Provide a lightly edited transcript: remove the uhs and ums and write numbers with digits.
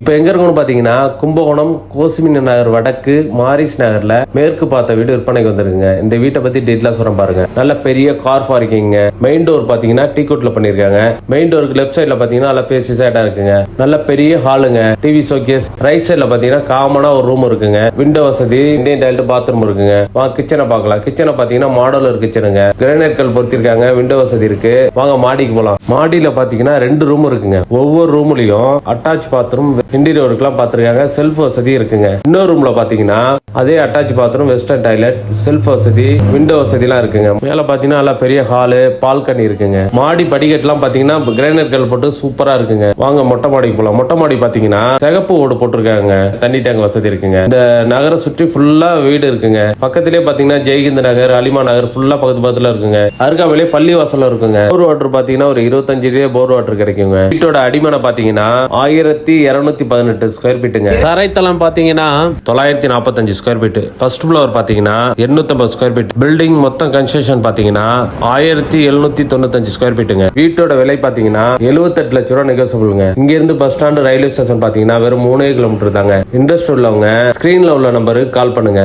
இப்போ எங்க இருக்குன்னு பாத்தீங்கன்னா கும்பகோணம் கோசிமின் நகர் வடக்கு மாரிஸ் நகர்ல மேற்கு பார்த்த வீடு விற்பனைக்கு வந்திருக்குங்க. இந்த வீட்டை பத்தி டீட்டெயிலா சொல்றேன் பாருங்க. நல்ல பெரிய கார் பார்க்கிங். மெயின் டோர் பாத்தீங்கன்னா டீ கோட்ல பண்ணிருக்காங்க. மெயின் டோருக்கு லெஃப்ட் சைட்ல பாத்தீங்கன்னா நல்ல பேசியஸா இடம் இருக்குங்க. நல்ல பெரிய ஹாலுங்க. TV showcase. ரைட் சைட்ல பாத்தீங்கன்னா காமனா ஒரு ரூம் இருக்குங்க. விண்டோ வசதி, இந்தியன் டைல்ட் பாத்ரூம் இருக்குங்க. வாங்க கிச்சனை பார்க்கலாம். கிச்சனை பாத்தீங்கன்னா மாடலர் கிச்சனுங்க. கிரானைட் கல் பொருத்திருக்காங்க. விண்டோ வசதி இருக்கு. வாங்க மாடிக்கு போலாம். மாடியில பாத்தீங்கன்னா 2 ரூம் இருக்குங்க. ஒவ்வொரு ரூம்லயும் அட்டாச் பாத்ரூம், இன்டீரியர் ஒர்க்லாம் பாத்துருக்காங்க. செல்ஃப் வசதி இருக்குங்க. இன்னொரு ரூம்ல பாத்தீங்கன்னா அதே attach bathroom, western toilet, self வசதி, விண்டோ வசதி எல்லாம் இருக்குங்க. மேல பாத்தீங்கன்னா நல்ல பெரிய ஹாலு, பால்கனி இருக்குங்க. மாடி படிக்கட்டுலாம் பாத்தீங்கன்னா கிரானைட் கல் போட்டு சூப்பரா இருக்குங்க. வாங்க மொட்டை மாடிக்கு போலாம். மொட்டை மாடி பாத்தீங்கன்னா சிகப்பு ஓடு போட்டிருக்காங்க. தண்ணி டேங்க் வசதி இருக்குங்க. இந்த நகரை சுற்றி ஃபுல்லா வீடு இருக்குங்க. பக்கத்திலே பாத்தீங்கன்னா ஜெயகிந்த நகர், அலிமா நகர் ஃபுல்லா பக்கத்துல இருக்குங்க. அருகாமையிலே பள்ளி வாசல் இருக்குங்க. போர் வாட்டர் பாத்தீங்கன்னா ஒரு 25 போர் வாட்டர் கிடைக்குங்க. வீட்டோட அடிமனை பாத்தீங்கன்னா 1218 ஸ்கொயர் ஃபீட்டுங்க. தரைத்தளம் பாத்தீங்கன்னா 945 ஸ்கொயர் ஃபீட். ஃபர்ஸ்ட் ஃப்ளோர் பாத்தீங்கன்னா 850 ஸ்கொயர் ஃபீட். பில்டிங் மொத்தம் கன்ஸ்ட்ரக்ஷன் பாத்தீங்கன்னா 1795 ஸ்கொயர் ஃபீட்டுங்க. வீட்டோட விலை பாத்தீங்கன்னா 78 லட்சம் ரூபாய் நெகோசியபிள்ங்க. இங்க இருந்து பஸ் ஸ்டாண்ட், ரயில்வே ஸ்டேஷன் பாத்தீங்கன்னா வெறும் 3 கிலோமீட்டர் தாங்க. இன்ட்ரெஸ்ட் உள்ளவங்க ஸ்கிரீன்ல உள்ள நம்பருக்கு கால் பண்ணுங்க.